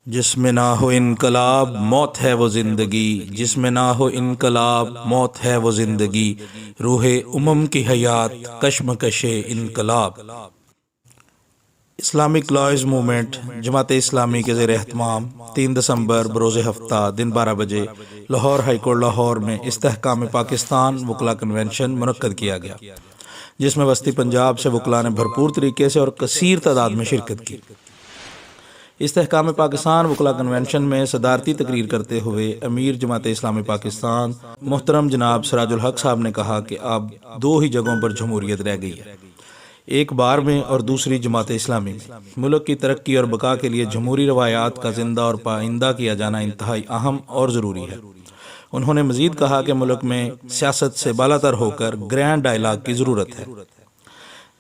جس میں نہ ہو انقلاب موت ہے وہ زندگی، جس میں نہ ہو انقلاب موت ہے وہ زندگی، روح امم کی حیات کشمکش انقلاب۔ اسلامک لائز موومنٹ جماعت اسلامی کے زیر اہتمام 3 دسمبر بروز ہفتہ دن 12 بجے لاہور ہائی کورٹ لاہور میں استحکام پاکستان وکلا کنونشن منعقد کیا گیا، جس میں وسطی پنجاب سے وکلاء نے بھرپور طریقے سے اور کثیر تعداد میں شرکت کی۔ استحکام پاکستان وکلا کنونشن میں صدارتی تقریر کرتے ہوئے امیر جماعت اسلامی پاکستان محترم جناب سراج الحق صاحب نے کہا کہ اب 2 ہی جگہوں پر جمہوریت رہ گئی ہے، ایک بار میں اور دوسری جماعت اسلامی میں۔ ملک کی ترقی اور بقا کے لیے جمہوری روایات کا زندہ اور پائندہ کیا جانا انتہائی اہم اور ضروری ہے۔ انہوں نے مزید کہا کہ ملک میں سیاست سے بالاتر ہو کر گرینڈ ڈائیلاگ کی ضرورت ہے۔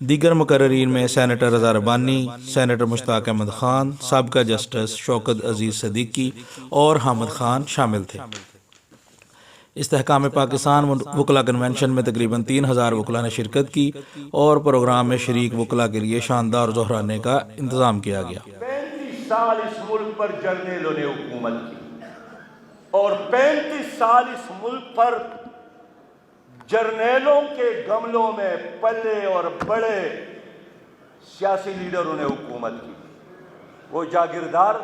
دیگر مقررین میں سینیٹر رضا ربانی، سینیٹر مشتاق احمد خان، سابقہ جسٹس شوکت عزیز صدیقی اور حامد خان شامل تھے۔ استحکام پاکستان وکلا کنونشن میں تقریباً 3000 وکلاء نے شرکت کی اور پروگرام میں شریک وکلاء کے لیے شاندار ظہرانے کا انتظام کیا گیا۔ 35 سال اس ملک پر جرنیلوں نے حکومت کی اور 35 سال اس ملک پر جرنیلوں کے گملوں میں پلے اور بڑے سیاسی لیڈروں نے حکومت کی۔ وہ جاگیردار،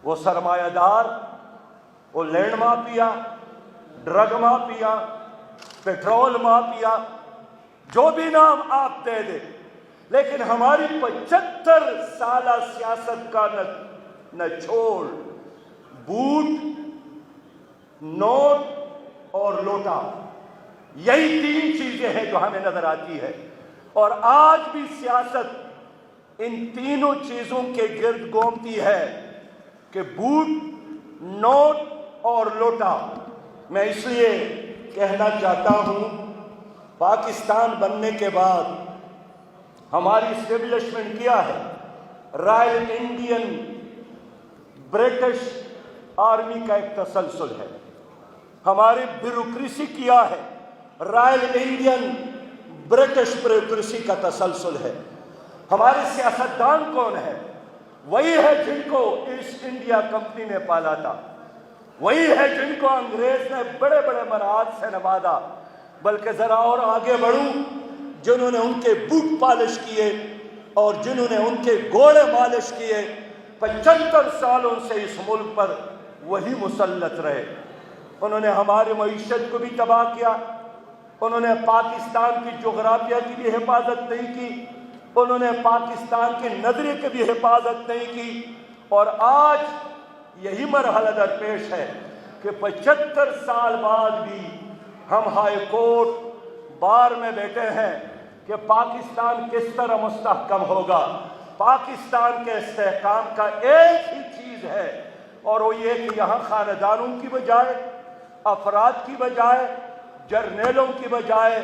وہ سرمایہ دار، وہ land mafia, drug mafia, petrol mafia, جو بھی نام آپ دے دیں، لیکن ہماری 75 سالہ سیاست کا نچوڑ بوٹ، نوٹ اور لوٹا، یہی 3 چیزیں ہیں جو ہمیں نظر آتی ہے، اور آج بھی سیاست ان تینوں چیزوں کے گرد گھومتی ہے کہ بوٹ، نوٹ اور لوٹا۔ میں اس لیے کہنا چاہتا ہوں، پاکستان بننے کے بعد ہماری اسٹیبلشمنٹ کیا ہے؟ رائل انڈین برٹش آرمی کا ایک تسلسل ہے، ہماری بیوروکریسی کیا ہے؟ رائل انڈین برٹش بیوروکریسی کا تسلسل ہے۔ ہمارے سیاستدان کون ہے؟ وہی ہے جن کو ایسٹ انڈیا کمپنی نے پالا تھا، وہی ہے جن کو انگریز نے بڑے بڑے مناعات سے نوازا۔ بلکہ ذرا اور آگے بڑھوں، جنہوں نے ان کے بوٹ پالش کیے اور جنہوں نے ان کے گھوڑے مالش کیے، 75 سالوں سے اس ملک پر وہی مسلط رہے۔ انہوں نے ہماری معیشت کو بھی تباہ کیا، انہوں نے پاکستان کی جغرافیہ کی بھی حفاظت نہیں کی، انہوں نے پاکستان کے نظریے کی بھی حفاظت نہیں کی، اور آج یہی مرحلہ درپیش ہے کہ 75 سال بعد بھی ہم ہائی کورٹ بار میں بیٹھے ہیں کہ پاکستان کس طرح مستحکم ہوگا۔ پاکستان کے استحکام کا ایک ہی چیز ہے، اور وہ یہ کہ یہاں خاندانوں کی بجائے، افراد کی بجائے، جرنیلوں کی بجائے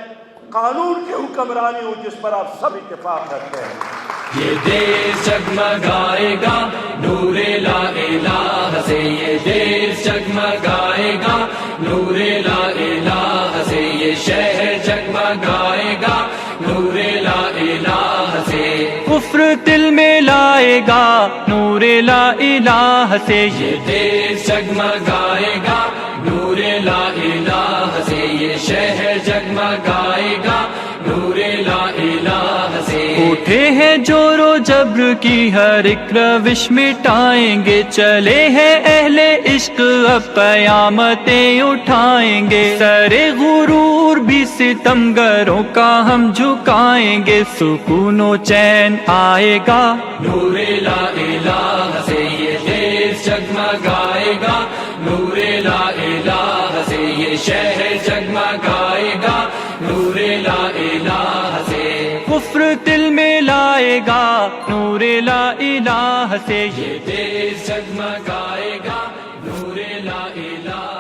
قانون کی حکمرانی ہو، جس پر آپ سب اتفاق رکھتے ہیں۔ یہ دیش جگمگائے گا نور لا الہ سے، یہ دیش جگمگائے گا نور لا الہ سے، یہ شہر جگمگائے گا نور لا الہ سے، کفر دل میں لائے گا نور لا الہ سے، یہ دیش جگمگائے گا نور لا الہ سے، یہ شہر جگمگائے گا نور لا الہ سے۔ اٹھے ہیں جور و جبر کی ہر ایک روش مٹائیں گے، چلے ہیں اہل عشق اب قیامتیں اٹھائیں گے، سر غرور بھی ستمگروں کا ہم جھکائیں گے، سکون و چین آئے گا نور لا الہ سے، یہ دیش جگمگائے گا نور لا الہ سے، یہ شہر جگمگائے گا نور لا الہ سے، کفر دل میں لائے گا نور لا الہ سے، یہ دیش جگمگائے گا نور لا الہ